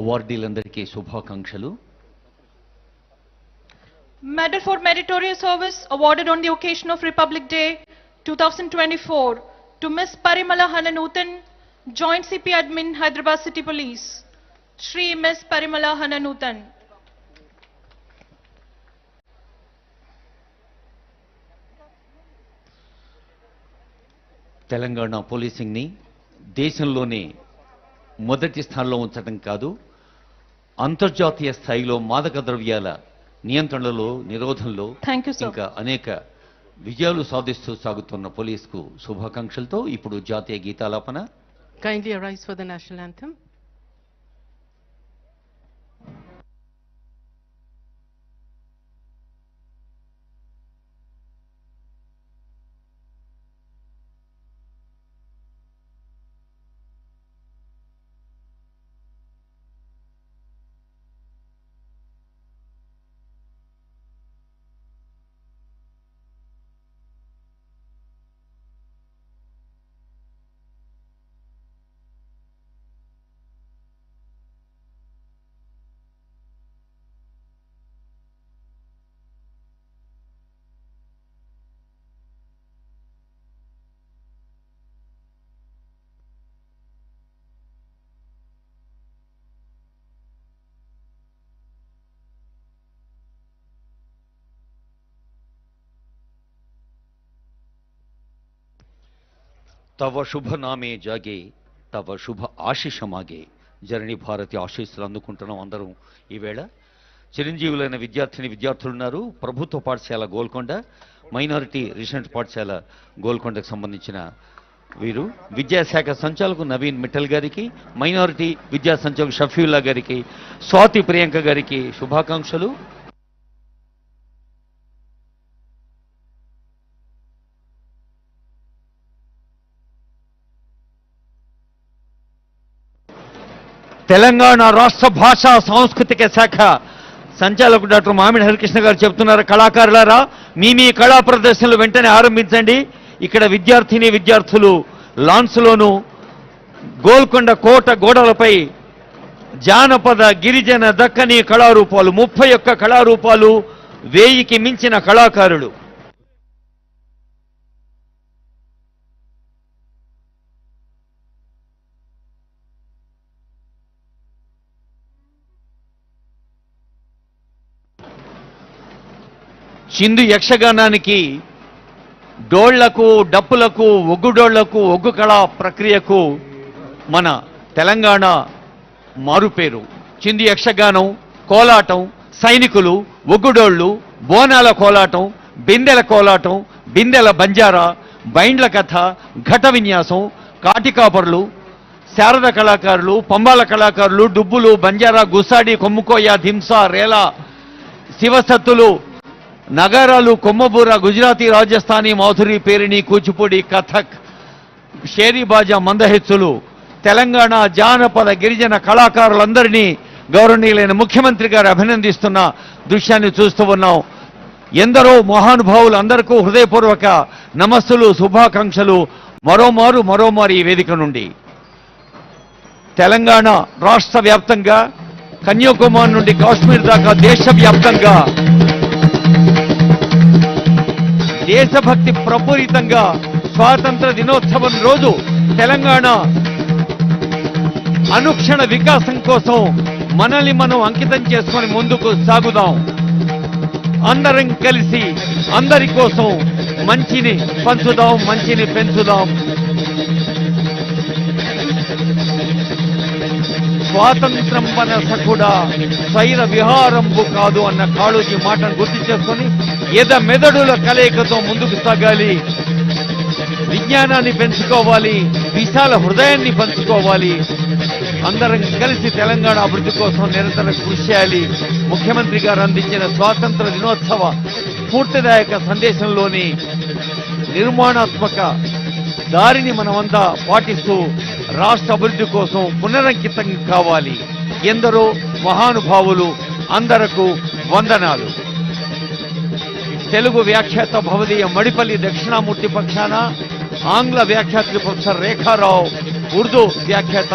అవార్డీలందరికీ శుభాకాంక్షలు. Medal for Meritorious Service awarded on the occasion of Republic Day 2024 to Ms. Parimala Hananuthan, Joint CP Admin, Hyderabad City Police. Shri Ms. Parimala Hananuthan. Telangana policing ని దేశంలోనే మొదటి స్థానంలో ఉంచడం కాదు, అంతర్జాతీయ స్థాయిలో మాదక ద్రవ్యాల నియంత్రణలో, నిరోధంలో ఇంకా అనేక విజయాలు సాధిస్తూ సాగుతున్న పోలీసుకు శుభాకాంక్షలతో ఇప్పుడు జాతీయ గీతాలాపన. Kindly arise for the national anthem. తవ శుభ నామే జాగే, తవ శుభ ఆశీష మాగే. జరణి భారతి ఆశీస్సులు అందుకుంటున్నాం అందరం. ఈవేళ చిరంజీవులైన విద్యార్థులున్నారు. ప్రభుత్వ పాఠశాల గోల్కొండ, మైనారిటీ రెసిడెంట్ పాఠశాల గోల్కొండకు సంబంధించిన వీరు. విద్యాశాఖ సంచాలకు నవీన్ మిట్టల్ గారికి, మైనారిటీ విద్యా సంచాలకు షఫీవుల్లా గారికి, స్వాతి ప్రియాంక గారికి శుభాకాంక్షలు. తెలంగాణ రాష్ట్ర భాషా సాంస్కృతిక శాఖ సంచాలకుడు డాక్టర్ మామిడి హరికృష్ణ గారు చెబుతున్నారు, కళాకారులారా మీ కళా ప్రదర్శనలు వెంటనే ఆరంభించండి. ఇక్కడ విద్యార్థులు లాన్స్లోను గోల్కొండ కోట గోడలపై జానపద, గిరిజన, దక్కని కళారూపాలు, 31 కళారూపాలు, 1000కి మించిన కళాకారులు. చిందు యక్షగానానికి, డోళ్లకు, డప్పులకు, ఒగ్గు డోళ్లకు, ఒగ్గు కళా ప్రక్రియకు మన తెలంగాణ మారుపేరు. చిందు యక్షగానం, కోలాటం, సైనికులు, ఒగ్గుడోళ్లు, బోనాల కోలాటం, బిందెల కోలాటం, బిందెల బంజారా, బైండ్ల కథ, ఘట విన్యాసం, కాటికాపర్లు, శారద కళాకారులు, పంబాల కళాకారులు, డుబ్బులు, బంజారా, గుసాడి, కొమ్ముకోయ, ధింస, రేలా, శివసత్తులు, నగారాలు, కొమ్మబూర, గుజరాతీ, రాజస్థానీ, మాధురి, పేరిణి, కూచిపూడి, కథక్, షేరీ బాజా, మందహెచ్చులు, తెలంగాణ జానపద గిరిజన కళాకారులందరినీ గౌరవనీయులైన ముఖ్యమంత్రి గారు అభినందిస్తున్న దృశ్యాన్ని చూస్తూ ఉన్నాం. ఎందరో మహానుభావులు అందరికీ హృదయపూర్వక నమస్సులు, శుభాకాంక్షలు. మరోమారు ఈ వేదిక నుండి తెలంగాణ రాష్ట్ర వ్యాప్తంగా, కన్యాకుమారి నుండి కాశ్మీర్ దాకా దేశవ్యాప్తంగా దేశభక్తి ప్రపూరితంగా స్వాతంత్ర దినోత్సవం రోజు తెలంగాణ అనుక్షణ వికాసం కోసం మనల్ని మనం అంకితం చేసుకొని ముందుకు సాగుదాం. అందరం కలిసి అందరి కోసం మంచిని పంచుదాం, మంచిని పెంచుదాం. స్వాతంత్రం వన సఖుడా స్వైర విహారంబు కాదు అన్న కాళోజీ మాటను గుర్తు చేసుకొని మెదడుల కలయికతో ముందుకు సాగాలి. విజ్ఞానాన్ని పెంచుకోవాలి, విశాల హృదయాన్ని పంచుకోవాలి. అందరం కలిసి తెలంగాణ అభివృద్ధి కోసం నిరంతరం కృషి చేయాలి. ముఖ్యమంత్రి గారు అందించిన స్వాతంత్ర దినోత్సవ స్ఫూర్తిదాయక సందేశంలోని నిర్మాణాత్మక దారిని మనమంతా పాటిస్తూ రాష్ట్ర అభివృద్ధి కోసం పునరంకితం కావాలి. ఎందరో మహానుభావులు, అందరకు వందనాలు. తెలుగు వ్యాఖ్యాత భవదీయ మడిపల్లి దక్షిణామూర్తి పక్షాన, ఆంగ్ల వ్యాఖ్యాత ప్రొఫెసర్ రేఖారావు, ఉర్దూ వ్యాఖ్యాత